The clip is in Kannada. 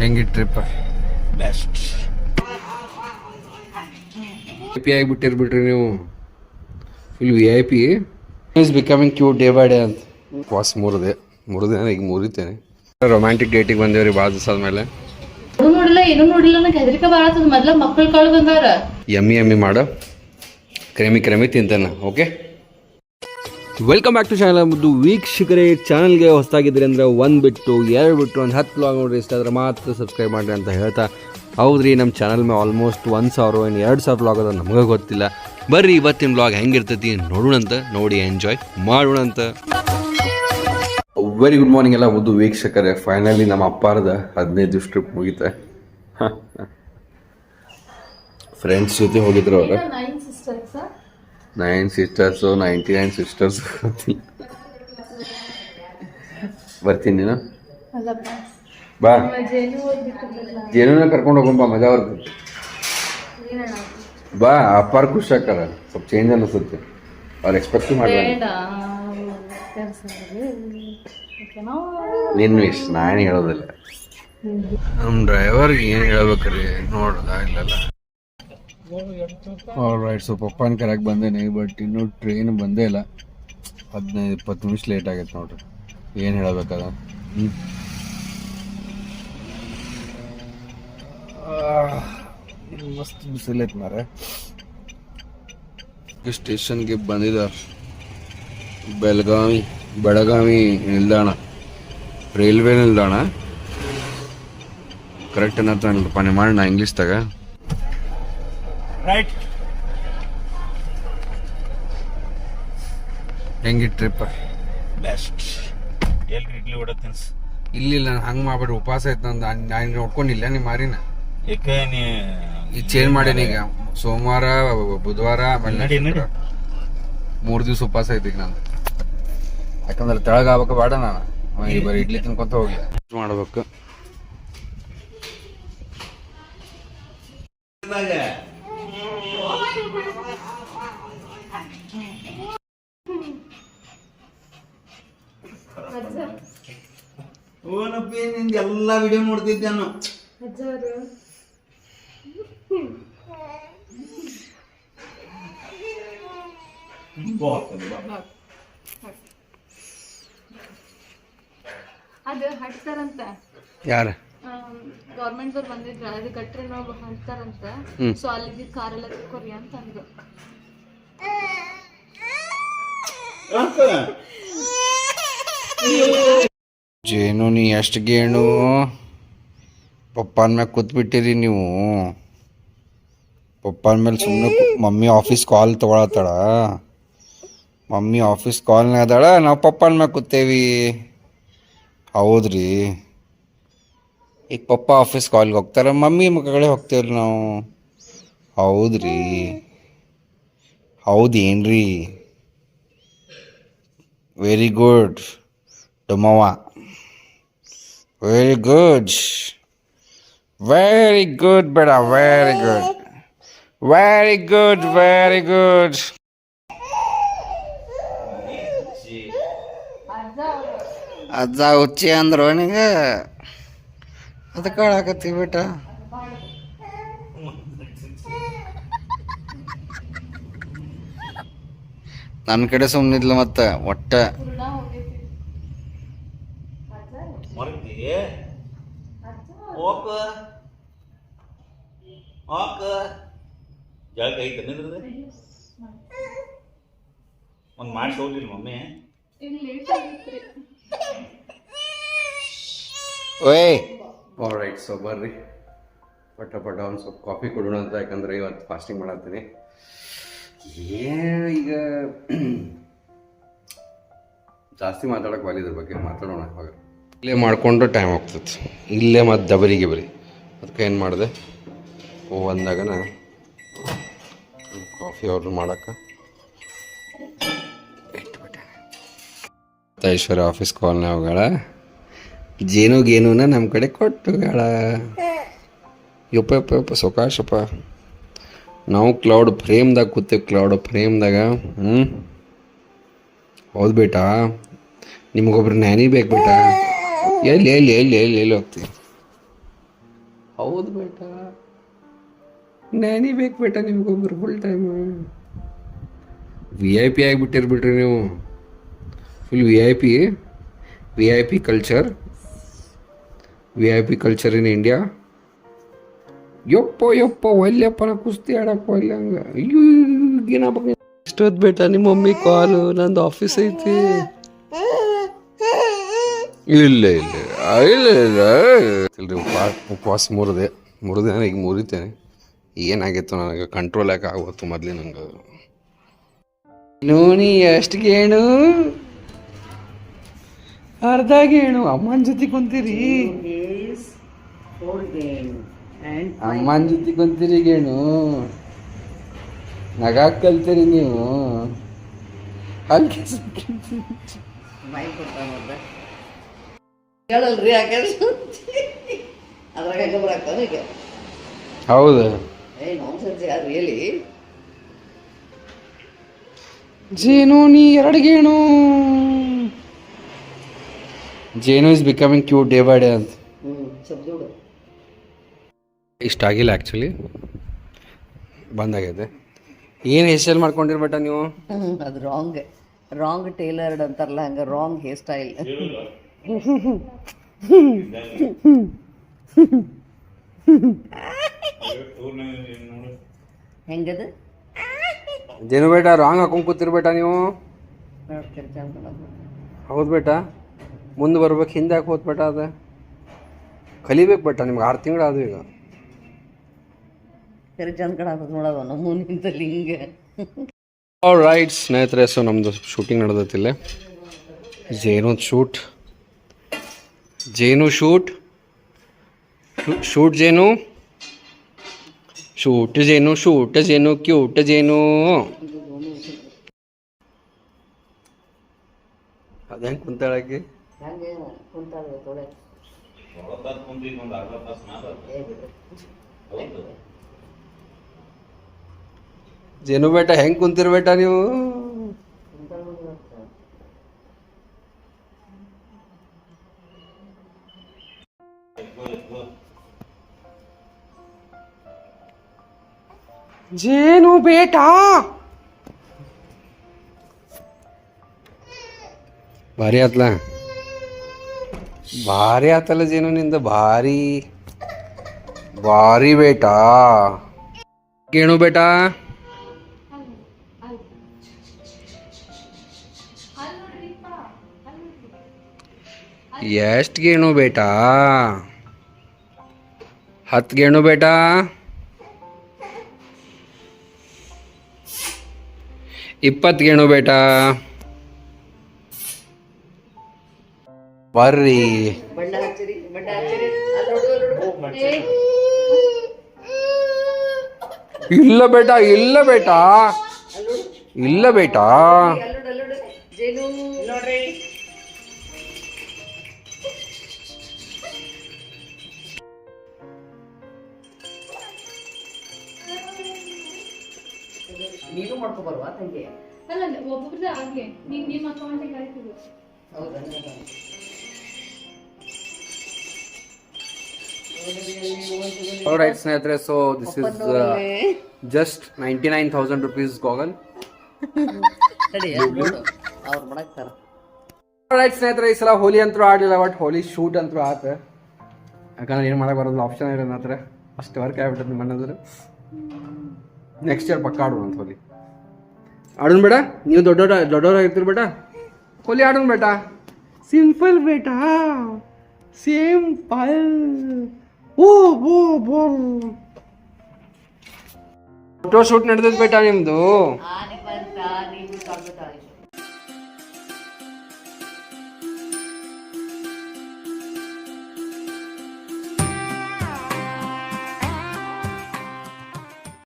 ಹೆಂಗಿ ಟ್ರಿಪ್ ಬೆಸ್ಟ್ ಪಿ ಆಗಿಬಿಟ್ಟಿರ್ಬಿಟ್ರಿ ನೀವು full V I P is becoming cute day by day ಅಂತ ವಾಸ್ ಮೂರು ದಿನ ಈಗ ಮುರಿತೇನೆ ರೊಮ್ಯಾಂಟಿಕ್ ಡೇಟಿಗೆ ಬಂದೇವ್ರಿ ಭಾಳ ದಿವಸ ಆದ್ಮೇಲೆ ನೋಡಿಲ್ಲ ಏನೂ ನೋಡಿಲ್ಲ ನಂಗೆ ಹೆದರಿಕೆ ಬಾಳತ್ತದ ಮೊದ್ಲ ಮಕ್ಕಳು ಕಾಳು ಬಂದಾರ ಎಮ್ಮಿ ಮಾಡು ಕ್ರೆಮಿ ತಿಂತಾನೆ okay welcome back to channel ಮುದ್ದು ವೀಕ್ಷಕರೇ ಚಾನಲ್ಗೆ ಹೊಸದಾಗಿದ್ರಿ ಅಂದರೆ ಒಂದು ಬಿಟ್ಟು ಎರಡು ಬಿಟ್ಟು ಒಂದು 10 ವ್ಲಾಗ್ ನೋಡ್ರಿ ಇಷ್ಟ ಆದರೆ ಮಾತ್ರ ಸಬ್ಸ್ಕ್ರೈಬ್ ಮಾಡಿರಿ ಅಂತ ಹೇಳ್ತಾ ಹೌದ್ರಿ ನಮ್ಮ ಚಾನಲ್ ಮೇಲೆ ಆಲ್ಮೋಸ್ಟ್ 1,000 ಏನು 2,000 ವ್ಲಾಗ್ ಅದ ನಮಗೆ ಗೊತ್ತಿಲ್ಲ ಬರ್ರಿ ಇವತ್ತಿನ ವ್ಲಾಗ್ ಹೆಂಗಿರ್ತೈತಿ ನೋಡೋಣಂತ ನೋಡಿ ಎಂಜಾಯ್ ಮಾಡೋಣಂತ ವೆರಿ ಗುಡ್ ಮಾರ್ನಿಂಗ್ ಎಲ್ಲ ಮುದ್ದು ವೀಕ್ಷಕರೇ ಫೈನಲಿ ನಮ್ಮ ಅಪ್ಪಾರದ 15 ಟ್ರಿಪ್ ಮುಗಿತೆ ಫ್ರೆಂಡ್ಸ್ ಜೊತೆ ಹೋಗಿದ್ರು ಅವರು 9 ಸಿಸ್ಟರ್ಸು 99 ಸಿಸ್ಟರ್ಸ್ ಬರ್ತೀನಿ ನೀನು ಬಾ ಜೇನುನ ಕರ್ಕೊಂಡು ಹೋಗಂಬ ಮಜಾ ಬರ್ತದೆ ಬಾ ಅಪ್ಪಾರ ಖುಷಿ ಆಗ್ತಾರ ಸ್ವಲ್ಪ ಚೇಂಜ್ ಅನಿಸುತ್ತೆ ಅವ್ರು ಎಕ್ಸ್ಪೆಕ್ಟ್ ಮಾಡಿ ನಿನ್ನ ಇಷ್ಟ ನಾನು ಹೇಳೋದಿಲ್ಲ ನಮ್ಮ ಡ್ರೈವರ್ಗೆ ಏನು ಹೇಳ್ಬೇಕ್ರಿ ನೋಡ್ದ ಇಲ್ಲಲ್ಲ ರೈಟ್ ಸೊ ಪಪ್ಪನ ಕರೆಕ್ಟ್ ಬಂದೇನೆ ಬಟ್ ಇನ್ನೂ ಟ್ರೈನ್ ಬಂದೇ ಇಲ್ಲ 15-20 ನಿಮಿಷ ಲೇಟ್ ಆಗೈತೆ ನೋಡ್ರಿ ಏನು ಹೇಳಬೇಕದ ಮಸ್ತ್ ಬಿಸಿಲೈತೆ ಮಾರೆ ಸ್ಟೇಷನ್ಗೆ ಬಂದಿದ್ದಾರೆ ಬೆಳಗಾವಿ ನಿಲ್ದಾಣ ರೈಲ್ವೆ ನಿಲ್ದಾಣ ಕರೆಕ್ಟ್ ಏನಂತ ನೀವು ಮಾಡಿ ನಾ ಇಂಗ್ಲೀಷ್ದಾಗ ರೈಟ್ ಹೆಂಗಿ ಟ್ರಿಪ್ ಬೆಸ್ಟ್ ಎಲ್ರಿ ಇಡ್ಲಿ ವಡ ತಿನ್ಸ್ ಇಲ್ಲ ಹಂಗೆ ಮಾಡ್ಬೇಡ್ರಿ ಉಪವಾಸ ಐತೆ ನಂದು ನಾನು ನೋಡ್ಕೊಂಡಿಲ್ಲ ನಿಮ್ಮ ಮಾರಿನ ಯಾಕೆ ನೀ ಈಗ ಚೇಂಜ್ ಮಾಡೇನಿ ಈಗ ಸೋಮವಾರ ಬುಧವಾರ ಆಮೇಲೆ 3 ದಿವಸ ಉಪವಾಸ ಐತಿ ಈಗ ನಂದು ಯಾಕಂದ್ರೆ ತೆಳಗ ಆಗ್ಬೇಕು ಬೇಡ ನಾನು ಬರೀ ಇಡ್ಲಿ ತಿನ್ಕೊಂತ ಹೋಗಿ ಮಾಡ್ಬೇಕು ಓನಪ್ಪಿ ನಿಂದ ಎಲ್ಲಾ ವಿಡಿಯೋ ನೋಡ್ತಿದ್ದೆ ನಾನು ಅದು ಹಟ್ತಾರಂತ ಯಾರ ಗೌರ್ಮೆಂಟ್ ದವ್ರು ಬಂದಿದ್ರ ಅದು ಕಟ್ರೆ ನಾವು ಹಟ್ತಾರಂತ ಸೊ ಅಲ್ಲಿಗೆ ಕಾರೆಲ್ಲ ತಿಕ್ಕೋರಿ ಅಂತ ಅಂದ್ರು ಜೇನು ನೀ ಎಷ್ಟು ಗೇಣು ಪಪ್ಪನ ಮ್ಯಾಗ ಕೂತ್ಬಿಟ್ಟಿರಿ ನೀವು ಪಪ್ಪನ ಮೇಲೆ ಸುಮ್ಮನೆ ಮಮ್ಮಿ ಆಫೀಸ್ ಕಾಲ್ ತೊಗೊಳತ್ತಾಳ ಮಮ್ಮಿ ಆಫೀಸ್ ಕಾಲ್ನಾಗ ಅದಾಳ ನಾವು ಪಪ್ಪನ ಮ್ಯಾಗ ಕೂತೇವಿ ಹೌದ್ರಿ ಈಗ ಪಪ್ಪ ಆಫೀಸ್ ಕಾಲ್ಗೆ ಹೋಗ್ತಾರ ಮಮ್ಮಿ ಮಕ್ಕಳೇ ಹೋಗ್ತೇವ್ರಿ ನಾವು ಹೌದ್ರಿ ಹೌದೇನ್ರಿ ವೆರಿ ಗುಡ್ ಡೊಮವ್ವ ವೆರಿ ಗುಡ್ ಬೇಡ ವೆರಿ ಗುಡ್ ಅಜ್ಜ ಹುಚ್ಚಿ ಅಂದ್ರು ನಿಂಗೆ ಅದಕ್ಕೆ ಹೇಳಾಕತ್ತೀವಿ ಬೇಟ ನನ್ನ ಕಡೆ ಸುಮ್ಮನಿದ್ಲು ಮತ್ತೆ ಒಟ್ಟ ಜಳಕ ಐತೆ ಒಂದು ಮಾಡಿ ಹೋಗ್ಲಿಲ್ಲ ಮಮ್ಮಿ ಓಯ್ ಆಲ್ರೈಟ್ ಸೊ ಬರ್ರಿ ಪಟ ಒಂದು ಸ್ವಲ್ಪ ಕಾಫಿ ಕೊಡೋಣ ಅಂತ ಯಾಕಂದ್ರೆ ಇವತ್ತು ಫಾಸ್ಟಿಂಗ್ ಮಾಡತ್ತೀನಿ ಈಗ ಜಾಸ್ತಿ ಮಾತಾಡೋಕೆ ಬಾಲಿ ಇದ್ರ ಬಗ್ಗೆ ಮಾತಾಡೋಣ ಅವಾಗ ಇಲ್ಲೇ ಮಾಡಿಕೊಂಡು ಟೈಮ್ ಹೋಗ್ತದೆ ಇಲ್ಲೇ ಮತ್ತು ದಬರಿಗೆ ಬರಿ ಅದಕ್ಕೆ ಏನು ಮಾಡಿದೆ ಅಂದಾಗ ಕಾಫಿ ಆರ್ಡ್ರ್ ಮಾಡೋಕ್ಕೆ ಇಟ್ಬಿಟ್ಟೆ ಐಶ್ವರ್ಯ ಆಫೀಸ್ ಕಾಲ್ನ ಹೋಗಳ ಜೇನುಗೇನುನ ನಮ್ಮ ಕಡೆ ಕೊಟ್ಟುಗಳ ಯಪ್ಪ ಸೊಕಾಶಪ್ಪ ನಾವು ಕ್ಲೌಡ್ ಫ್ರೇಮ್ದಾಗ ಕೂತೇವೆ ಕ್ಲೌಡ್ ಫ್ರೇಮ್ದಾಗ ಹೌದು ಬೇಟಾ ನಿಮಗೊಬ್ರು ನ್ಯಾನಿ ಬೇಕು ಬೇಟ ಎಲ್ಲಿ ಹೋಗ್ತೀವಿ ಹೌದು ಬೇಟಾ, ನ್ಯಾನಿ ಬೇಕು ಬೇಟ ನಿಮ್ಗೊಬ್ರು ಫುಲ್ ಟೈಮ್. VIP ಆಗಿಬಿಟ್ಟಿರ್ಬಿಟ್ರಿ ನೀವು, full VIP culture, VIP culture in India. ಯಪ್ಪ ಒಲ್ಲೆಪ್ಪನ ಕುಸ್ತಿ ಆಡಪ್ಪ ಒಲ್ಲೆ ಹಂಗೆ. ಅಯ್ಯೋ ಏನಾಗ್ಬೇಕು ಎಷ್ಟೊತ್ತು ಬೇಟ ನಿಮ್ಮ ಮಮ್ಮಿ ಕಾಲು, ನಂದು ಆಫೀಸ್ ಐತಿ. ಇಲ್ಲ ಉಪವಾಸ ಮುರಿದೆ ಈಗ ಮುರಿತೇನೆ. ಏನಾಗಿತ್ತು ನನಗೆ ಕಂಟ್ರೋಲ್ ಯಾಕೆ ಆಗೋತ್ತು ಮೊದಲೇ ನಂಗೆ. ನೋನಿ ಎಷ್ಟು ಗೇಣು, ಅರ್ಧ ಗೇಣು. ಅಮ್ಮನ ಜೊತೆ ಕುಂತೀರಿ, ಅಮ್ಮನ ಜೊತೆ ಕುಂತೀರಿ ಗೇಣು, ನಗಾಕ್ ಕಲ್ತೀರಿ ನೀವು. ಅಲ್ಲಿ ಹೌದು. ಜೇನು ನೀ 2 ಗೇಣು. ಜೇನು is becoming cute day by day ಅಂತ. ಇಷ್ಟ ಆಗಿಲ್ಲ ಆ್ಯಕ್ಚುಲಿ, ಬಂದಾಗೈತೆ. ಏನು ಹೇರ್ ಸ್ಟೈಲ್ ಮಾಡ್ಕೊಂಡಿರ್ಬೇಟ ನೀವು? ಅದು ರಾಂಗ್ ಟೇಲರ್ಡ್ ಅಂತಾರಲ್ಲ, ಹಂಗೆ ರಾಂಗ್ ಹೇರ್ ಸ್ಟೈಲ್. ಹೆಂಗದ ಜೇನು ಬೇಟ ರಾಂಗ್ ಹಾಕೊಂಡ್ ಕೂತಿರ್ಬೇಟ ನೀವು? ಹೌದು ಬೇಟ, ಮುಂದೆ ಬರ್ಬೇಕು, ಹಿಂದೆ ಯಾಕೆ ಹೋತ್ ಬೇಟ? ಅದ ಕಲಿಬೇಕು ಬೇಟ, ನಿಮ್ಗೆ 6 ತಿಂಗಳು ಆದ್ವು ಈಗ. ಸರಿ ಚಂದ ಕಡೆ ಹಾಕೋದು ನೋಡೋದು ನಮ್ಮ ನಿಂತಲ್ಲಿ ಹಿಂಗೆ. ರೈಟ್ ಸ್ನೇಹಿತರೆ, ಸೊ ನಮ್ಮದು ಶೂಟಿಂಗ್ ನಡೆದತ್ತಿಲ್ಲ. ಜೇನು ಶೂಟ್ ಜೇನು ಶೂಟ್ ಜೇನು ಶೂಟ್ ಜೇನು ಕ್ಯೂಟ್ ಜೇನು. ಅದೇನು ಕುಂತಾಳಕ್ಕೆ ಜೇನು ಬೇಟ ಹೆಂಗೆ ಕುಂತಿರ್ಬೇಟ ನೀವು? ಜೇನು ಬೇಟ ಭಾರಿ ಆತಲ್ಲ ಜೇನು ನಿಂದ, ಭಾರಿ ಬೇಟ. ಗೇಣು ಬೇಟ ಎಷ್ಟು ಗೇಣು ಬೇಟ? 10 ಗೇಣು ಬೇಟ? 20 ಗೇಣು ಬೇಟ? ಬರ್ರಿ. ಇಲ್ಲ ಬೇಟ ನೀನು ಮಾಡ್ಕೊಬಲ್ವಾ ತಂಗಿ? ಅಲ್ಲ ಒಬ್ಬೊಬ್ರದ್ದು ಹಾಗೆ, ನಿಮ್ಮ ಅಕೌಂಟಿಗೆ ಆಯ್ತದೆ. ಹೌದಾ? Alright ಸ್ನೇಹಿತರೆ, so this is just 99,000 rupees gargle. ಅವ್ರು ಮಾಡಕ್ತಾರ. Alright ಸ್ನೇಹಿತರೆ, ಈ ಸಲ ಹೋಲಿ ಅಂತೂ ಆಡಲಿಲ್ಲ, ಬಟ್ ಹೋಲಿ ಶೂಟ್ ಅಂತೂ ಆತ. ಯಾಕಂದ್ರೆ ಏನು ಮಾಡಕ್ಕೆ ಬರೋದಿಲ್ಲ, ಆಪ್ಷನ್ ಇಲ್ಲ ನನ್ನ ಹತ್ರ. ಅಷ್ಟು ವರ್ಕ್ ಆಗ್ಬಿಟ್ಟದ ನಿಮ್ಮ ಮನಂದ್ರೆ. ನೆಕ್ಸ್ಟ್ ಇಯರ್ ಪಕ್ಕ ಆಡೋಣ ಅಂತ ಹೋಲಿ. ಆಡೋಣ ಬೇಡ, ನೀವು ದೊಡ್ಡವರಾಗಿರ್ತೀರಿ ಬೇಟ. ಹೋಲಿ ಆಡೋಣ ಬೇಟ, ಸಿಂಪಲ್ ಬೇಟ, ಸಿಂಪಲ್. ಫೋಟೋ ಶೂಟ್ ನಡೆದೈತೆ ಬೇಟ ನಿಮ್ದು.